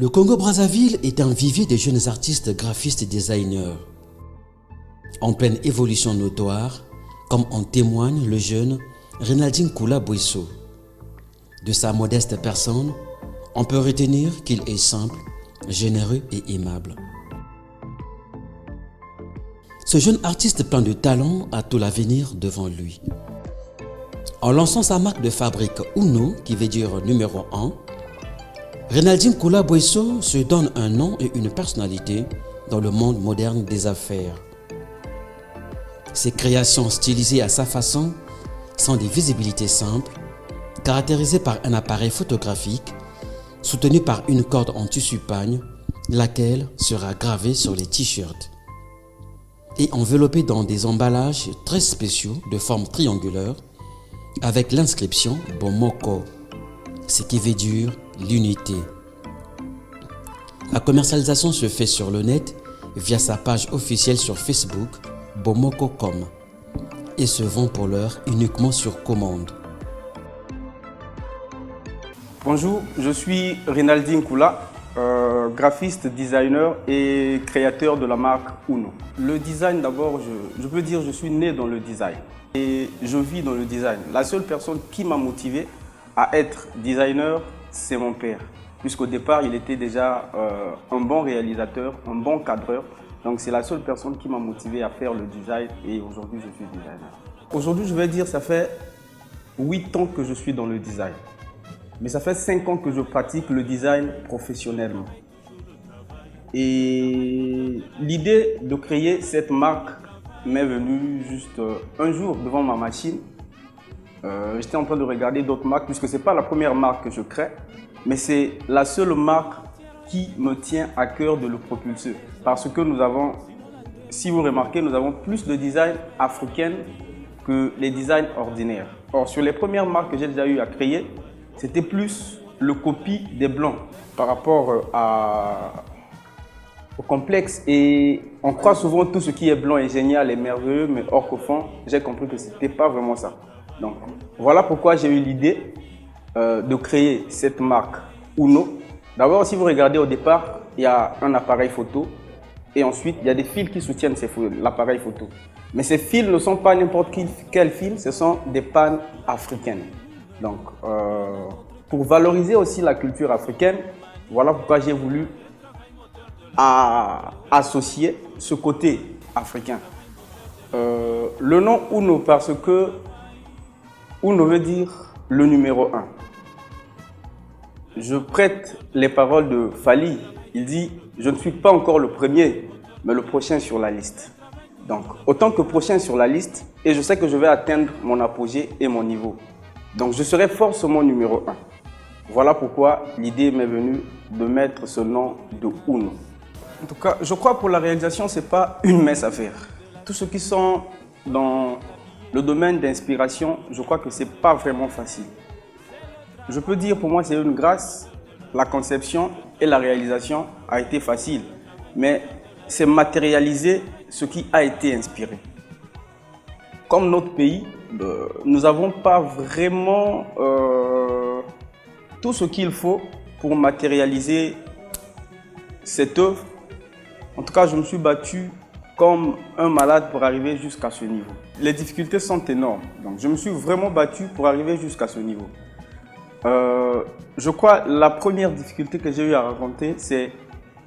Le Congo-Brazzaville est un vivier de jeunes artistes graphistes et designers, en pleine évolution notoire, comme en témoigne le jeune Rinaldine Koula Bouesso. De sa modeste personne, on peut retenir qu'il est simple, généreux et aimable. Ce jeune artiste plein de talent a tout l'avenir devant lui. En lançant sa marque de fabrique Uno, qui veut dire numéro 1, Rinaldine Koula Bouesso se donne un nom et une personnalité dans le monde moderne des affaires. Ses créations stylisées à sa façon sont des visibilités simples, caractérisées par un appareil photographique soutenu par une corde en tissu pagne, laquelle sera gravée sur les t-shirts et enveloppée dans des emballages très spéciaux de forme triangulaire avec l'inscription Bomoko, ce qui veut dire l'unité. La commercialisation se fait sur le net via sa page officielle sur Facebook Bomoko.com et se vend pour l'heure uniquement sur commande. Bonjour, je suis Rinaldine Koula, graphiste, designer et créateur de la marque Uno. Le design d'abord, je peux dire que je suis né dans le design et je vis dans le design. La seule personne qui m'a motivé à être designer, c'est mon père. Puisqu'au départ, il était déjà un bon réalisateur, un bon cadreur. Donc c'est la seule personne qui m'a motivé à faire le design et aujourd'hui je suis designer. Aujourd'hui, je vais dire, ça fait 8 ans que je suis dans le design. Mais ça fait 5 ans que je pratique le design professionnellement. Et l'idée de créer cette marque m'est venue juste un jour devant ma machine. J'étais en train de regarder d'autres marques, puisque ce n'est pas la première marque que je crée, mais c'est la seule marque qui me tient à cœur de le propulser. Parce que nous avons, si vous remarquez, nous avons plus de design africain que les designs ordinaires. Or, sur les premières marques que j'ai déjà eu à créer, c'était plus le copie des blancs par rapport au complexe. Et on croit souvent tout ce qui est blanc est génial et merveilleux, mais hors qu'au fond, j'ai compris que ce n'était pas vraiment ça. Donc, voilà pourquoi j'ai eu l'idée de créer cette marque Uno. D'abord, si vous regardez au départ, il y a un appareil photo et ensuite, il y a des fils qui soutiennent l'appareil photo. Mais ces fils ne sont pas n'importe quel fil, ce sont des pannes africaines. Donc, pour valoriser aussi la culture africaine, voilà pourquoi j'ai voulu associer ce côté africain. Le nom Uno, parce que Uno veut dire le numéro 1. Je prête les paroles de Fally. Il dit « Je ne suis pas encore le premier, mais le prochain sur la liste ». Donc, autant que prochain sur la liste, et je sais que je vais atteindre mon apogée et mon niveau. Donc, je serai forcément numéro 1. Voilà pourquoi l'idée m'est venue de mettre ce nom de Uno. En tout cas, je crois que pour la réalisation, ce n'est pas une mince affaire. Tous ceux qui sont dans le domaine d'inspiration, je crois que ce n'est pas vraiment facile. Je peux dire pour moi c'est une grâce, la conception et la réalisation a été facile, mais c'est matérialiser ce qui a été inspiré. Comme notre pays, nous n'avons pas vraiment tout ce qu'il faut pour matérialiser cette œuvre. En tout cas, je me suis battu comme un malade pour arriver jusqu'à ce niveau. Les difficultés sont énormes, donc je me suis vraiment battu pour arriver jusqu'à ce niveau. Je crois que la première difficulté que j'ai eu à rencontrer, c'est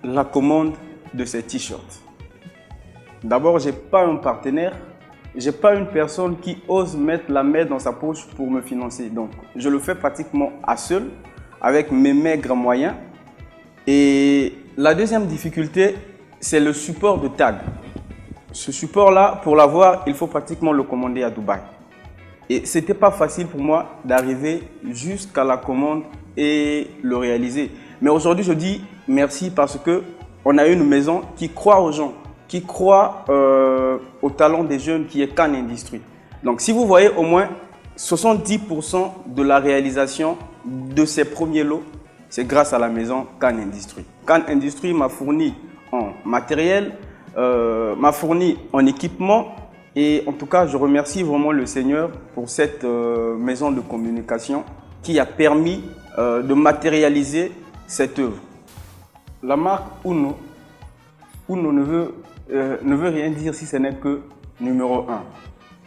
la commande de ces t-shirts. D'abord, je n'ai pas un partenaire, je n'ai pas une personne qui ose mettre la main dans sa poche pour me financer. Donc, je le fais pratiquement à seul, avec mes maigres moyens. Et la deuxième difficulté, c'est le support de tag. Ce support-là, pour l'avoir, il faut pratiquement le commander à Dubaï. Et ce n'était pas facile pour moi d'arriver jusqu'à la commande et le réaliser. Mais aujourd'hui, je dis merci parce qu'on a une maison qui croit aux gens, qui croit au talent des jeunes qui est Can Industry. Donc, si vous voyez au moins 70% de la réalisation de ces premiers lots, c'est grâce à la maison Can Industry. Can Industry m'a fourni en matériel, m'a fourni en équipement. Et en tout cas, je remercie vraiment le Seigneur pour cette maison de communication qui a permis de matérialiser cette œuvre. la marque Uno ne veut rien dire si ce n'est que numéro 1.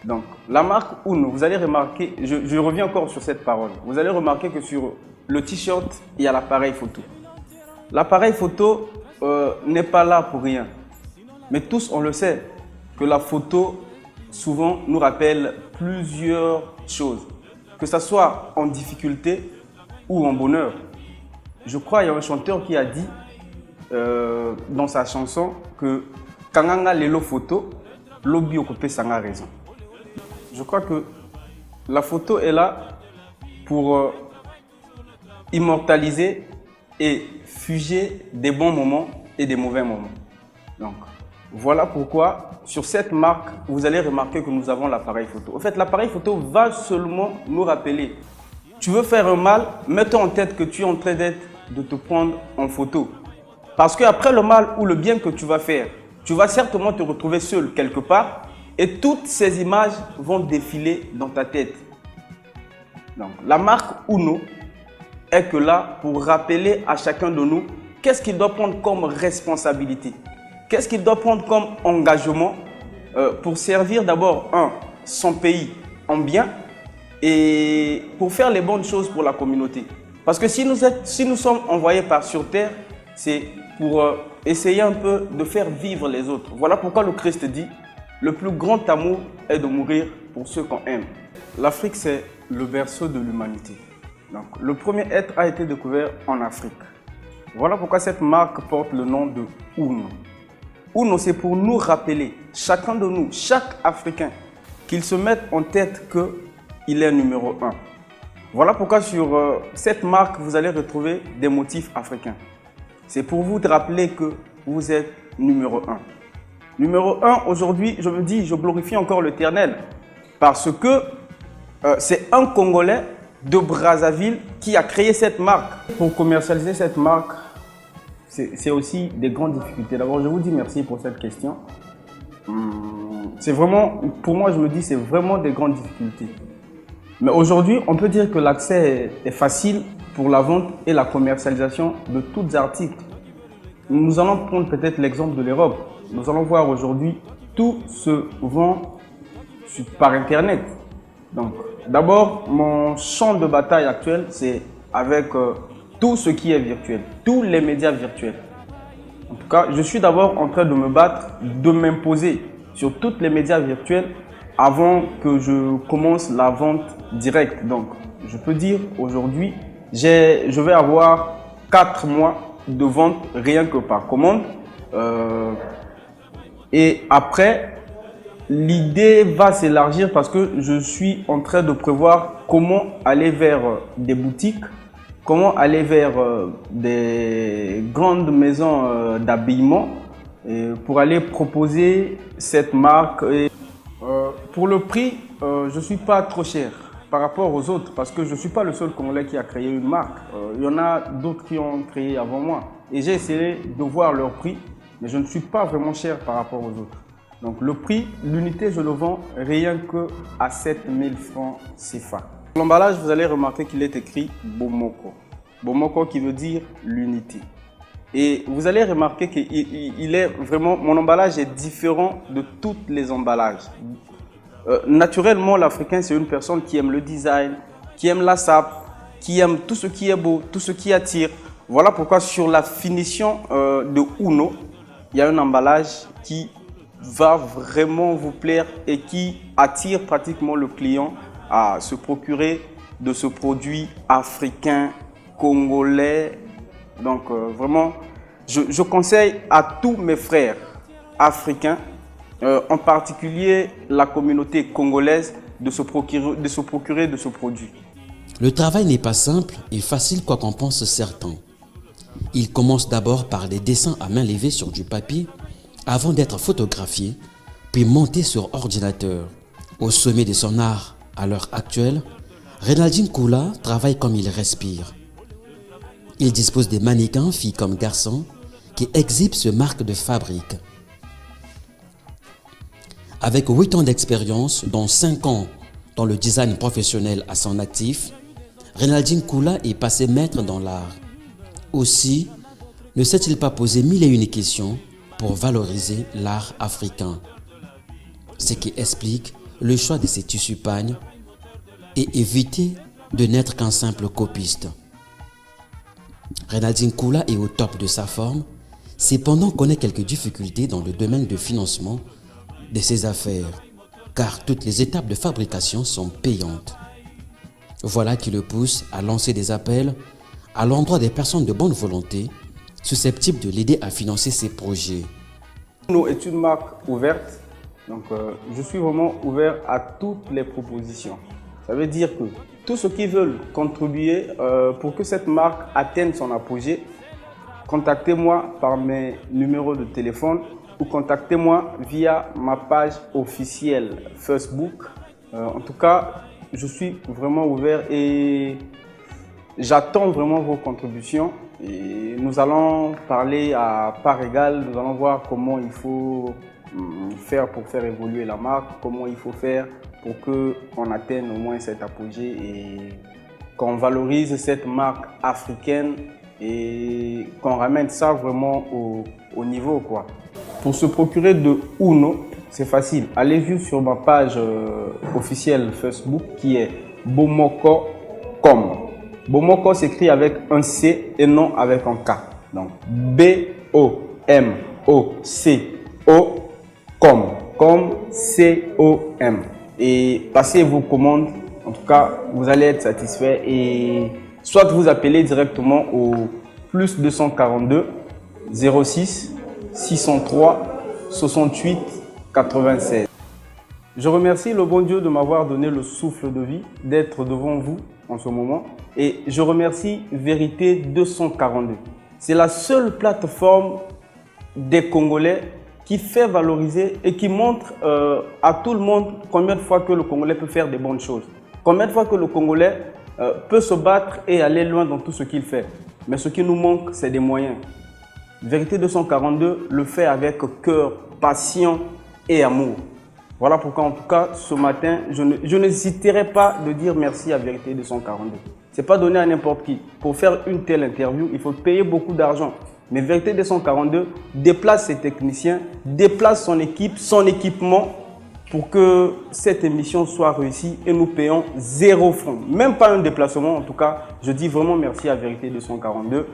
Donc, la marque Uno, vous allez remarquer, je reviens encore sur cette parole, vous allez remarquer que sur le t-shirt, il y a l'appareil photo. L'appareil photo n'est pas là pour rien. Mais tous, on le sait, que la photo, souvent, nous rappelle plusieurs choses. Que ce soit en difficulté ou en bonheur. Je crois qu'il y a un chanteur qui a dit dans sa chanson que « Kanganga lelo photo, lobi okope sanga raison ». Je crois que la photo est là pour immortaliser et fuger des bons moments et des mauvais moments. Donc, voilà pourquoi, sur cette marque, vous allez remarquer que nous avons l'appareil photo. En fait, l'appareil photo va seulement nous rappeler. Tu veux faire un mal, mets-toi en tête que tu es en train de te prendre en photo. Parce qu'après le mal ou le bien que tu vas faire, tu vas certainement te retrouver seul quelque part et toutes ces images vont défiler dans ta tête. Donc, la marque Uno est que là pour rappeler à chacun de nous qu'est-ce qu'il doit prendre comme responsabilité. Qu'est-ce qu'il doit prendre comme engagement pour servir d'abord, son pays en bien et pour faire les bonnes choses pour la communauté. Parce que si nous sommes envoyés sur terre, c'est pour essayer un peu de faire vivre les autres. Voilà pourquoi le Christ dit, le plus grand amour est de mourir pour ceux qu'on aime. L'Afrique, c'est le berceau de l'humanité. Donc, le premier être a été découvert en Afrique. Voilà pourquoi cette marque porte le nom de Uno. Uno, c'est pour nous rappeler, chacun de nous, chaque Africain, qu'il se mette en tête qu'il est numéro 1. Voilà pourquoi sur cette marque, vous allez retrouver des motifs africains. C'est pour vous rappeler que vous êtes numéro 1. Numéro 1, aujourd'hui, je me dis, je glorifie encore l'Éternel. Parce que c'est un Congolais de Brazzaville qui a créé cette marque. Pour commercialiser cette marque, c'est aussi des grandes difficultés. D'abord, je vous dis merci pour cette question. C'est vraiment, pour moi, je me dis, c'est vraiment des grandes difficultés. Mais aujourd'hui, on peut dire que l'accès est facile pour la vente et la commercialisation de tous articles. Nous allons prendre peut-être l'exemple de l'Europe. Nous allons voir aujourd'hui, tout se vend par Internet. Donc, d'abord, mon champ de bataille actuel, c'est avec tout ce qui est virtuel, tous les médias virtuels. En tout cas, je suis d'abord en train de me battre, de m'imposer sur tous les médias virtuels avant que je commence la vente directe. Donc, je peux dire aujourd'hui, je vais avoir 4 mois de vente rien que par commande. Et après, l'idée va s'élargir parce que je suis en train de prévoir comment aller vers des boutiques, comment aller vers des grandes maisons d'habillement pour aller proposer cette marque. Pour le prix, je ne suis pas trop cher par rapport aux autres parce que je ne suis pas le seul Congolais qui a créé une marque. Il y en a d'autres qui ont créé avant moi. Et j'ai essayé de voir leur prix, mais je ne suis pas vraiment cher par rapport aux autres. Donc le prix, l'unité, je le vends rien que à 7000 francs CFA. L'emballage, vous allez remarquer qu'il est écrit Bomoko. Bomoko qui veut dire l'unité. Et vous allez remarquer qu'il est vraiment, mon emballage est différent de tous les emballages. Naturellement, l'Africain, c'est une personne qui aime le design, qui aime la sape, qui aime tout ce qui est beau, tout ce qui attire. Voilà pourquoi sur la finition de Uno, il y a un emballage qui va vraiment vous plaire et qui attire pratiquement le client à se procurer de ce produit africain, congolais. Donc vraiment, je conseille à tous mes frères africains, en particulier la communauté congolaise, de se procurer de ce produit. Le travail n'est pas simple et facile quoi qu'en pense certains. Il commence d'abord par des dessins à main levée sur du papier avant d'être photographié, puis monté sur ordinateur. Au sommet de son art à l'heure actuelle, Renaldine Koula travaille comme il respire. Il dispose des mannequins, filles comme garçons, qui exhibent ce marque de fabrique. Avec 8 ans d'expérience, dont 5 ans dans le design professionnel à son actif, Renaldine Koula est passé maître dans l'art. Aussi, ne s'est-il pas posé mille et une questions pour valoriser l'art africain? Ce qui explique le choix de ces tissus pagnes et éviter de n'être qu'un simple copiste. Renaldine Koula est au top de sa forme, cependant connaît quelques difficultés dans le domaine de financement de ses affaires, car toutes les étapes de fabrication sont payantes. Voilà qui le pousse à lancer des appels à l'endroit des personnes de bonne volonté susceptibles de l'aider à financer ses projets. Uno est une marque ouverte, donc je suis vraiment ouvert à toutes les propositions. Ça veut dire que tous ceux qui veulent contribuer pour que cette marque atteigne son apogée, contactez-moi par mes numéros de téléphone ou contactez-moi via ma page officielle Facebook. En tout cas, je suis vraiment ouvert et j'attends vraiment vos contributions. Et nous allons parler à part égale, nous allons voir comment il faut faire pour faire évoluer la marque, comment il faut faire pour qu'on atteigne au moins cet apogée et qu'on valorise cette marque africaine et qu'on ramène ça vraiment au niveau, quoi. Pour se procurer de Uno, c'est facile. Allez vite sur ma page officielle Facebook qui est Bomoko.com. Bomoko s'écrit avec un C et non avec un K. Donc B-O-M-O-C-O.com. Comme C-O-M. Et passez vos commandes. En tout cas, vous allez être satisfait. Et soit vous appelez directement au plus 242 06 603 68 96. Je remercie le bon Dieu de m'avoir donné le souffle de vie, d'être devant vous en ce moment. Et je remercie Vérité 242. C'est la seule plateforme des Congolais qui fait valoriser et qui montre à tout le monde combien de fois que le Congolais peut faire des bonnes choses. Combien de fois que le Congolais peut se battre et aller loin dans tout ce qu'il fait. Mais ce qui nous manque, c'est des moyens. Vérité 242 le fait avec cœur, passion et amour. Voilà pourquoi, en tout cas, ce matin, je n'hésiterai pas de dire merci à Vérité 242. Ce n'est pas donné à n'importe qui. Pour faire une telle interview, il faut payer beaucoup d'argent. Mais Vérité 242 déplace ses techniciens, déplace son équipe, son équipement pour que cette émission soit réussie et nous payons 0 francs. Même pas un déplacement, en tout cas, je dis vraiment merci à Vérité 242.